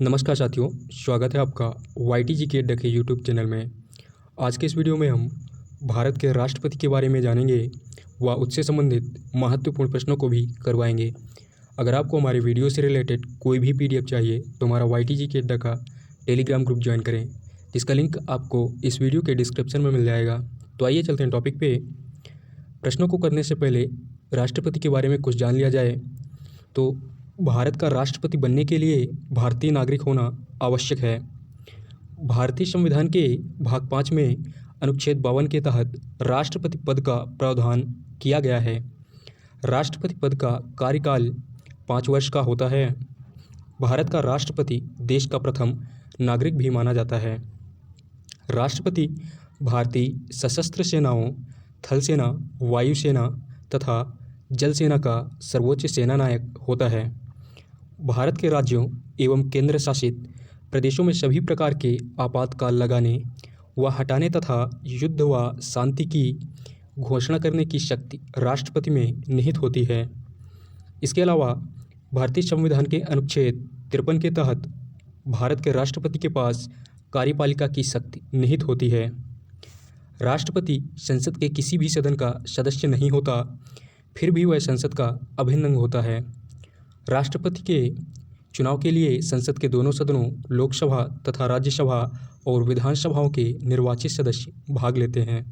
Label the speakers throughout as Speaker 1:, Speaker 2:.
Speaker 1: नमस्कार साथियों, स्वागत है आपका YTG के डके यूट्यूब चैनल में। आज के इस वीडियो में हम भारत के राष्ट्रपति के बारे में जानेंगे व उससे संबंधित महत्वपूर्ण प्रश्नों को भी करवाएंगे। अगर आपको हमारे वीडियो से रिलेटेड कोई भी PDF चाहिए तो हमारा YTG के डका टेलीग्राम ग्रुप ज्वाइन करें, जिसका लिंक आपको इस वीडियो के डिस्क्रिप्शन में मिल जाएगा। तो आइए चलते हैं टॉपिक पे। प्रश्नों को करने से पहले राष्ट्रपति के बारे में कुछ जान लिया जाए। तो भारत का राष्ट्रपति बनने के लिए भारतीय नागरिक होना आवश्यक है। भारतीय संविधान के भाग 5 में अनुच्छेद 52 के तहत राष्ट्रपति पद का प्रावधान किया गया है। राष्ट्रपति पद का कार्यकाल 5 वर्ष का होता है। भारत का राष्ट्रपति देश का प्रथम नागरिक भी माना जाता है। राष्ट्रपति भारतीय सशस्त्र सेनाओं, थल सेना, वायुसेना तथा जल सेना का सर्वोच्च सेनानायक होता है। भारत के राज्यों एवं केंद्र शासित प्रदेशों में सभी प्रकार के आपातकाल लगाने व हटाने तथा युद्ध व शांति की घोषणा करने की शक्ति राष्ट्रपति में निहित होती है। इसके अलावा भारतीय संविधान के अनुच्छेद 53 के तहत भारत के राष्ट्रपति के पास कार्यपालिका की शक्ति निहित होती है। राष्ट्रपति संसद के किसी भी सदन का सदस्य नहीं होता, फिर भी वह संसद का अभिन्न अंग होता है। राष्ट्रपति के चुनाव के लिए संसद के दोनों सदनों, लोकसभा तथा राज्यसभा और विधानसभाओं के निर्वाचित सदस्य भाग लेते हैं।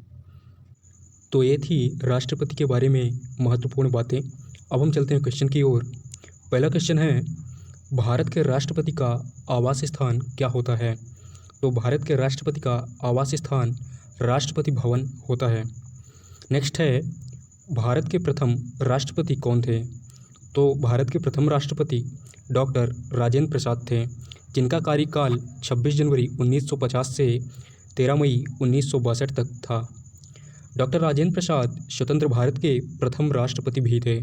Speaker 1: तो ये थी राष्ट्रपति के बारे में महत्वपूर्ण बातें। अब हम चलते हैं क्वेश्चन की ओर। पहला क्वेश्चन है, भारत के राष्ट्रपति का आवास स्थान क्या होता है? तो भारत के राष्ट्रपति का आवास स्थान राष्ट्रपति भवन होता है। नेक्स्ट है, भारत के प्रथम राष्ट्रपति कौन थे? तो भारत के प्रथम राष्ट्रपति डॉक्टर राजेंद्र प्रसाद थे, जिनका कार्यकाल 26 जनवरी 1950 से 13 मई 1962 तक था। डॉक्टर राजेंद्र प्रसाद स्वतंत्र भारत के प्रथम राष्ट्रपति भी थे।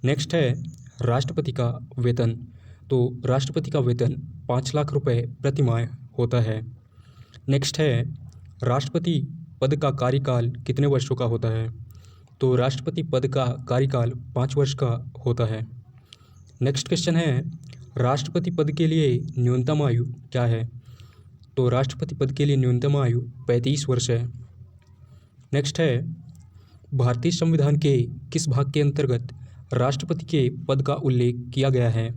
Speaker 1: नेक्स्ट है, राष्ट्रपति का वेतन। तो राष्ट्रपति का वेतन 5 लाख रुपए प्रति माह होता है। नेक्स्ट है, राष्ट्रपति पद का कार्यकाल कितने वर्षों का होता है? तो राष्ट्रपति पद का कार्यकाल 5 वर्ष का होता है। नेक्स्ट क्वेश्चन है, राष्ट्रपति पद के लिए न्यूनतम आयु क्या है? तो राष्ट्रपति पद के लिए न्यूनतम आयु 35 वर्ष है। नेक्स्ट है, भारतीय संविधान के किस भाग के अंतर्गत राष्ट्रपति के पद का उल्लेख किया गया है?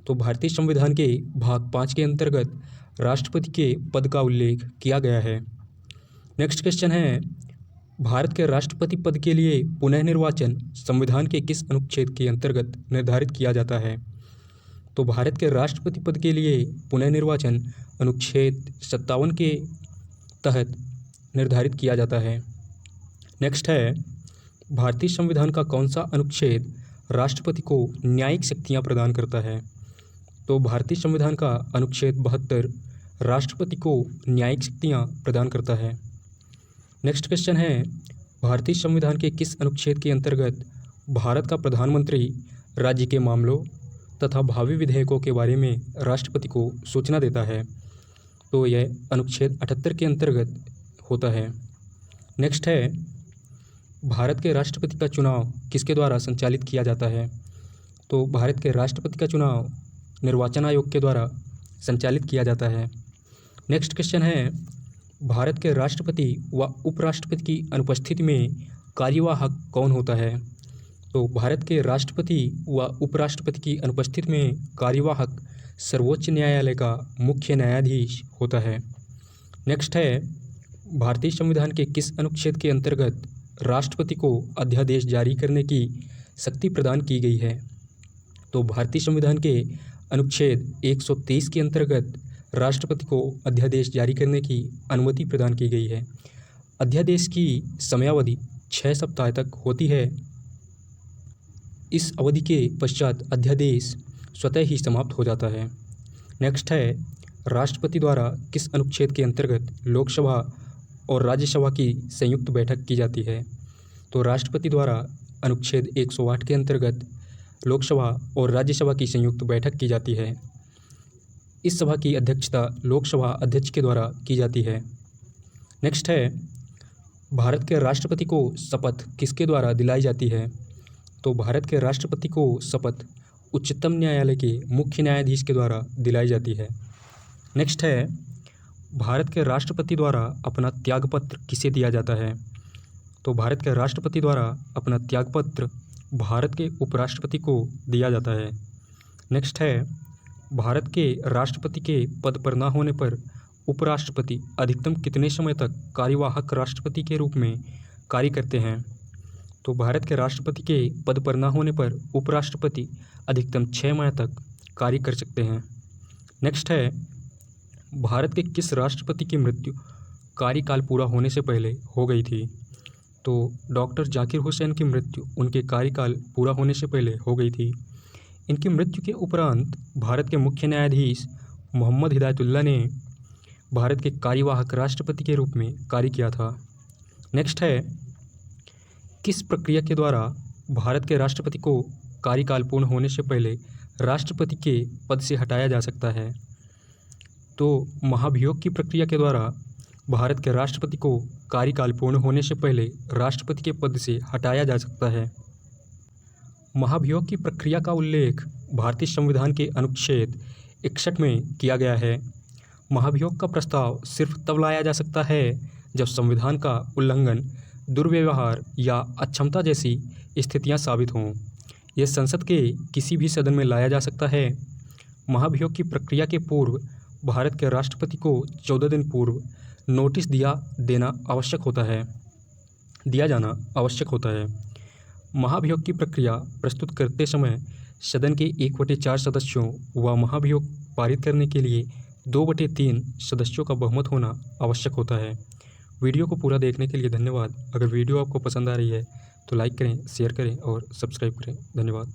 Speaker 1: तो भारतीय संविधान के भाग 5 के अंतर्गत राष्ट्रपति के पद का उल्लेख किया गया है। नेक्स्ट क्वेश्चन है, भारत के राष्ट्रपति पद के लिए पुनः निर्वाचन संविधान के किस अनुच्छेद के अंतर्गत निर्धारित किया जाता है? तो भारत के राष्ट्रपति पद के लिए पुनः निर्वाचन अनुच्छेद 57 के तहत निर्धारित किया जाता है। नेक्स्ट है, भारतीय संविधान का कौन सा अनुच्छेद राष्ट्रपति को न्यायिक शक्तियां प्रदान करता है? तो भारतीय संविधान का अनुच्छेद 72 राष्ट्रपति को न्यायिक शक्तियां प्रदान करता है। नेक्स्ट क्वेश्चन है, भारतीय संविधान के किस अनुच्छेद के अंतर्गत भारत का प्रधानमंत्री राज्य के मामलों तथा भावी विधेयकों के बारे में राष्ट्रपति को सूचना देता है? तो यह अनुच्छेद 78 के अंतर्गत होता है। नेक्स्ट है, भारत के राष्ट्रपति का चुनाव किसके द्वारा संचालित किया जाता है? तो भारत के राष्ट्रपति का चुनाव निर्वाचन आयोग के द्वारा संचालित किया जाता है। नेक्स्ट क्वेश्चन है, भारत के राष्ट्रपति व उपराष्ट्रपति की अनुपस्थिति में कार्यवाहक कौन होता है? तो भारत के राष्ट्रपति व उपराष्ट्रपति की अनुपस्थिति में कार्यवाहक सर्वोच्च न्यायालय का मुख्य न्यायाधीश होता है। नेक्स्ट है, भारतीय संविधान के किस अनुच्छेद के अंतर्गत राष्ट्रपति को अध्यादेश जारी करने की शक्ति प्रदान की गई है? तो भारतीय संविधान के अनुच्छेद 123 के अंतर्गत राष्ट्रपति को अध्यादेश जारी करने की अनुमति प्रदान की गई है। अध्यादेश की समयावधि 6 सप्ताह तक होती है। इस अवधि के पश्चात अध्यादेश स्वतः ही समाप्त हो जाता है। नेक्स्ट है, राष्ट्रपति द्वारा किस अनुच्छेद के अंतर्गत लोकसभा और राज्यसभा की संयुक्त बैठक की जाती है? तो राष्ट्रपति द्वारा अनुच्छेद 108 के अंतर्गत लोकसभा और राज्यसभा की संयुक्त बैठक की जाती है। इस सभा की अध्यक्षता लोकसभा अध्यक्ष के द्वारा की जाती है। नेक्स्ट है, भारत के राष्ट्रपति को शपथ किसके द्वारा दिलाई जाती है? तो भारत के राष्ट्रपति को शपथ उच्चतम न्यायालय के मुख्य न्यायाधीश के द्वारा दिलाई जाती है। नेक्स्ट है, भारत के राष्ट्रपति द्वारा अपना त्यागपत्र किसे दिया जाता है? तो भारत के राष्ट्रपति द्वारा अपना त्यागपत्र भारत के उपराष्ट्रपति को दिया जाता है। नेक्स्ट है, भारत के राष्ट्रपति के पद पर न होने पर उपराष्ट्रपति अधिकतम कितने समय तक कार्यवाहक राष्ट्रपति के रूप में कार्य करते हैं? तो भारत के राष्ट्रपति के पद पर न होने पर उपराष्ट्रपति अधिकतम 6 माह तक कार्य कर सकते हैं। नेक्स्ट है, भारत के किस राष्ट्रपति की मृत्यु कार्यकाल पूरा होने से पहले हो गई थी? तो डॉक्टर जाकिर हुसैन की मृत्यु उनके कार्यकाल पूरा होने से पहले हो गई थी। इनकी मृत्यु के उपरांत भारत के मुख्य न्यायाधीश मोहम्मद हिदायतुल्लाह ने भारत के कार्यवाहक राष्ट्रपति के रूप में कार्य किया था। नेक्स्ट है, किस प्रक्रिया के द्वारा भारत के राष्ट्रपति को कार्यकाल पूर्ण होने से पहले राष्ट्रपति के पद से हटाया जा सकता है? तो महाभियोग की प्रक्रिया के द्वारा भारत के राष्ट्रपति को कार्यकाल पूर्ण होने से पहले राष्ट्रपति के पद से हटाया जा सकता है। महाभियोग की प्रक्रिया का उल्लेख भारतीय संविधान के अनुच्छेद 61 में किया गया है। महाभियोग का प्रस्ताव सिर्फ तब लाया जा सकता है जब संविधान का उल्लंघन, दुर्व्यवहार या अक्षमता जैसी स्थितियां साबित हों। यह संसद के किसी भी सदन में लाया जा सकता है। महाभियोग की प्रक्रिया के पूर्व भारत के राष्ट्रपति को 14 दिन पूर्व नोटिस दिया जाना आवश्यक होता है। महाभियोग की प्रक्रिया प्रस्तुत करते समय सदन के 1/4 सदस्यों व महाभियोग पारित करने के लिए 2/3 सदस्यों का बहुमत होना आवश्यक होता है। वीडियो को पूरा देखने के लिए धन्यवाद। अगर वीडियो आपको पसंद आ रही है तो लाइक करें, शेयर करें और सब्सक्राइब करें। धन्यवाद।